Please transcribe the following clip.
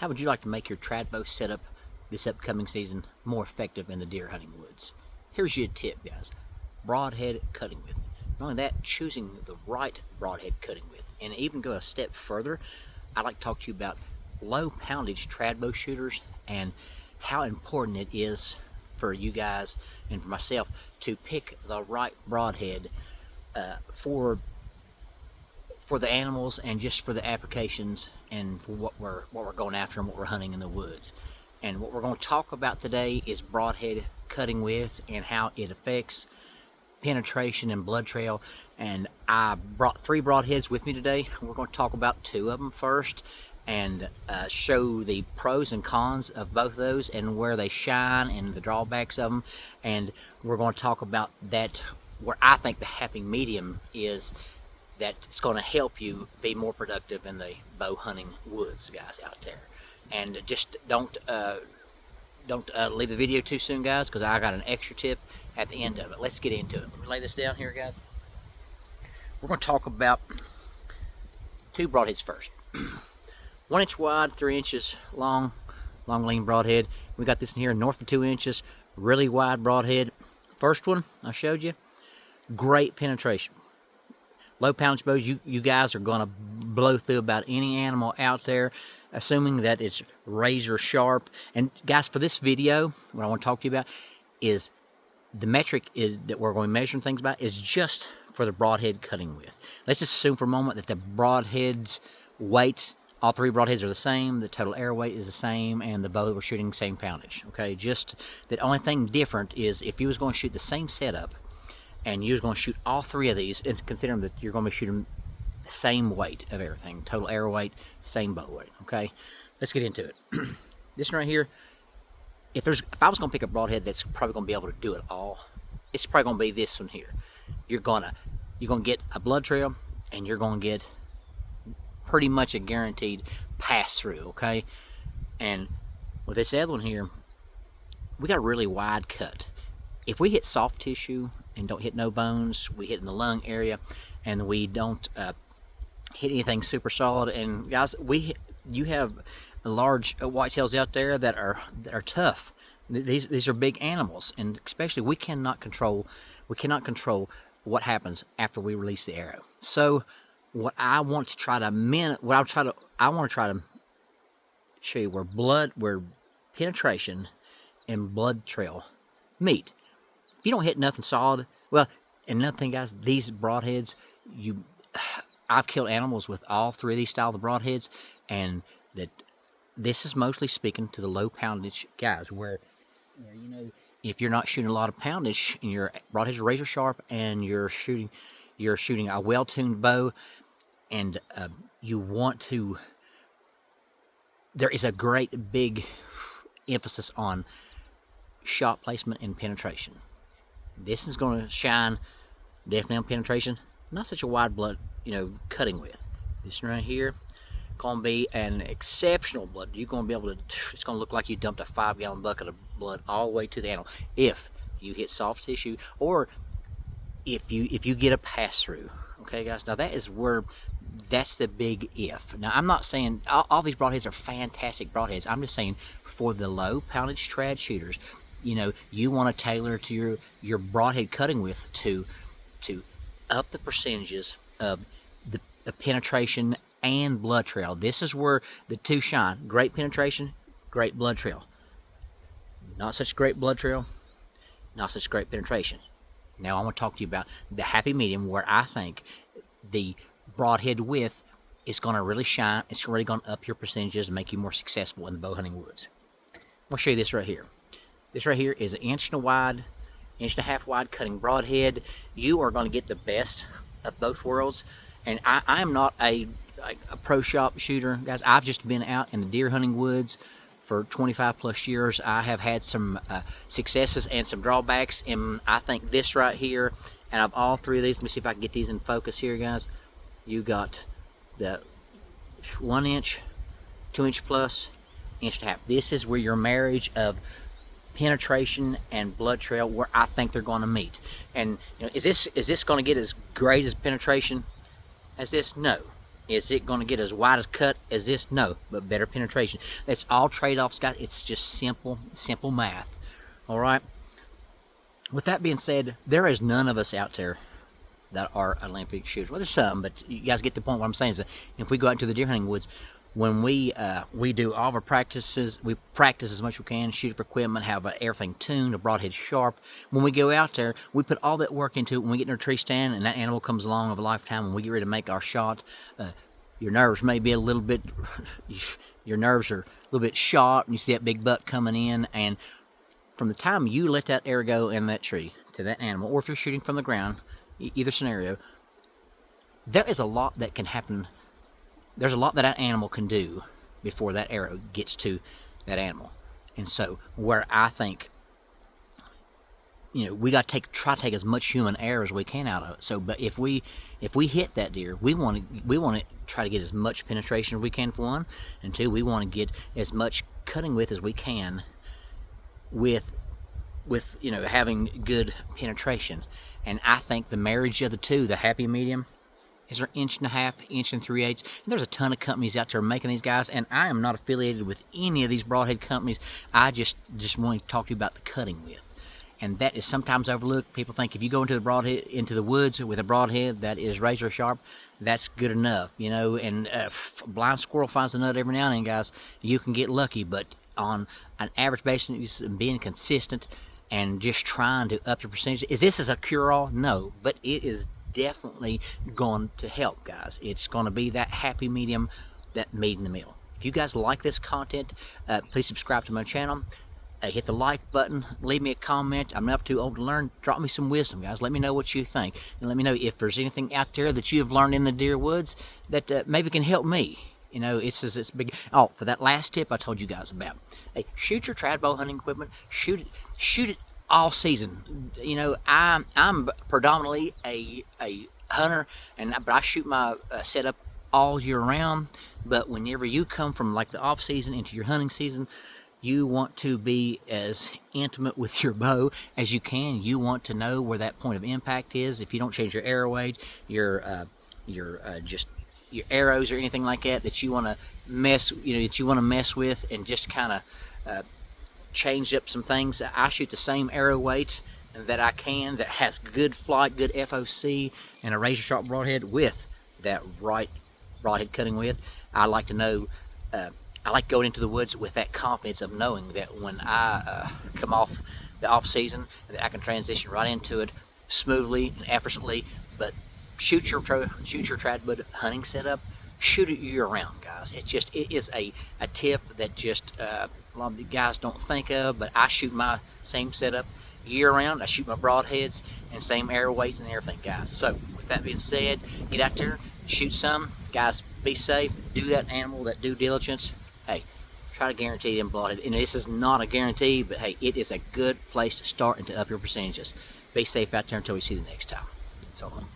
How would you like to make your trad bow setup this upcoming season more effective in the deer hunting woods? Here's your tip, guys. Broadhead cutting width. Not only that, choosing the right broadhead cutting width. And even go a step further, I'd like to talk to you about low poundage trad bow shooters and how important it is for you guys and for myself to pick the right broadhead for the animals and just for the applications and for what we're going after and what we're hunting in the woods. And what we're going to talk about today is broadhead cutting width and how it affects penetration and blood trail. And I brought 3 broadheads with me today. We're going to talk about 2 of them first and show the pros and cons of both of those and where they shine and the drawbacks of them. And we're going to talk about that, where I think the happy medium is, that it's going to help you be more productive in the bow hunting woods, guys, out there. And just don't leave the video too soon, guys, because I got an extra tip at the end of it. Let's get into it. Let me lay this down here, guys. We're going to talk about 2 broadheads first. 1 inch wide, 3 inches long lean broadhead. We got this in here north of 2 inches, really wide broadhead. First one I showed you, great penetration. Low poundage bows, you guys are going to blow through about any animal out there, assuming that it's razor sharp. And guys, for this video, what I want to talk to you about is the metric that we're going to measure things by is just for the broadhead cutting width. Let's just assume for a moment that the broadhead's weight, all 3 broadheads are the same, the total air weight is the same, and the bow that we're shooting same poundage. Okay, just the only thing different is if you was going to shoot the same setup and you was going to shoot all 3 of these, and considering that you're going to be shooting the same weight of everything, total air weight, same bow weight. Okay, let's get into it. This one right here, if I was going to pick a broadhead that's probably going to be able to do it all, it's probably going to be this one here. You're gonna get a blood trail, and you're gonna get pretty much a guaranteed pass through. Okay, and with this other one here, we got a really wide cut. If we hit soft tissue and don't hit no bones, we hit in the lung area, and we don't hit anything super solid. And guys, you have large whitetails out there that are tough. These are big animals, and especially we cannot control what happens after we release the arrow. So what I want to try to show you where penetration and blood trail meet. If you don't hit nothing solid, well, and another thing, guys, these broadheads, I've killed animals with all 3 of these style of broadheads, and that this is mostly speaking to the low poundage guys, where you know, if you're not shooting a lot of poundage and your broadheads are razor sharp and you're shooting a well-tuned bow, and you want to, there is a great big emphasis on shot placement and penetration. This is going to shine definitely on penetration, not such a wide blood, cutting width. This one right here, going to be an exceptional blood. You're going to be able to, it's going to look like you dumped a 5-gallon bucket of blood all the way to the animal if you hit soft tissue, or if you get a pass through. Okay, guys, now that's the big if. Now, I'm not saying all these broadheads are fantastic broadheads. I'm just saying for the low poundage trad shooters, you want to tailor to your broadhead cutting width to up the percentages of the penetration and blood trail. This is where the 2 shine. Great penetration, great blood trail. Not such great blood trail, not such great penetration. Now I want to talk to you about the happy medium, where I think the broadhead width is going to really shine. It's really going to up your percentages and make you more successful in the bow hunting woods. I'll show you this right here. This right here is an 1.5 inch wide cutting broadhead. You are going to get the best of both worlds. And I am not a pro shop shooter, guys. I've just been out in the deer hunting woods for 25 plus years. I have had some successes and some drawbacks, and I think this right here, and of all 3 of these, let me see if I can get these in focus here, guys. You got the 1 inch, 2 inch plus, 1.5 inch. This is where your marriage of penetration and blood trail, where I think they're going to meet. And is this going to get as great as penetration as this? No. Is it going to get as wide as cut as this? No, but better penetration. That's all trade-offs, guys. It's just simple math. All right. With that being said, there is none of us out there that are Olympic shooters. Well, there's some, but you guys get the point. What I'm saying is that if we go out into the deer hunting woods, when we do all of our practices, we practice as much as we can, shoot for equipment, have everything tuned, a broadhead sharp. When we go out there, we put all that work into it. When we get in a tree stand and that animal comes along of a lifetime, when we get ready to make our shot, your nerves may be a little bit, your nerves are a little bit shot, and you see that big buck coming in, and from the time you let that arrow go in that tree to that animal, or if you're shooting from the ground, either scenario, there is a lot that can happen. There's a lot that animal can do before that arrow gets to that animal. And so where I think, we got to try to take as much human error as we can out of it. So, but if we hit that deer, we want to try to get as much penetration as we can, for one, and two, we want to get as much cutting width as we can with having good penetration. And I think the marriage of the two, the happy medium, is an 1.5 inch, 1 3/8. And there's a ton of companies out there making these guys, and I am not affiliated with any of these broadhead companies. I just want to talk to you about the cutting width. And that is sometimes overlooked. People think if you go into the woods with a broadhead that is razor sharp, that's good enough, and blind squirrel finds a nut every now and then, guys. You can get lucky, but on an average basis, being consistent and just trying to up your percentage. Is this a cure-all? No, but it is definitely going to help, guys. It's going to be that happy medium, that meat in the middle. If you guys like this content, please subscribe to my channel. Hit the like button, leave me a comment. I'm never too old to learn. Drop me some wisdom, guys. Let me know what you think, and let me know if there's anything out there that you have learned in the deer woods that maybe can help me. It's big. Oh, for that last tip I told you guys about, hey, shoot your trad bow hunting equipment. Shoot it all season. I'm predominantly a hunter, but I shoot my setup all year round. But whenever you come from like the off season into your hunting season, you want to be as intimate with your bow as you can. You want to know where that point of impact is. If you don't change your arrow weight, your arrows or anything like that you want to mess with, and just kind of change up some things. I shoot the same arrow weight that I can, that has good flight, good FOC, and a razor sharp broadhead with that right broadhead cutting width. I like to know. I like going into the woods with that confidence of knowing that when I come off the off season, that I can transition right into it smoothly and effortlessly. But shoot your trad bud hunting setup. Shoot it year round, guys. It is a tip that just a lot of the guys don't think of. But I shoot my same setup year round. I shoot my broadheads and same arrow weights and everything, guys. So with that being said, get out there, shoot some, guys. Be safe. Do that animal, that due diligence. Hey, try to guarantee them broadhead. And this is not a guarantee, but hey, it is a good place to start and to up your percentages. Be safe out there until we see you the next time. So long.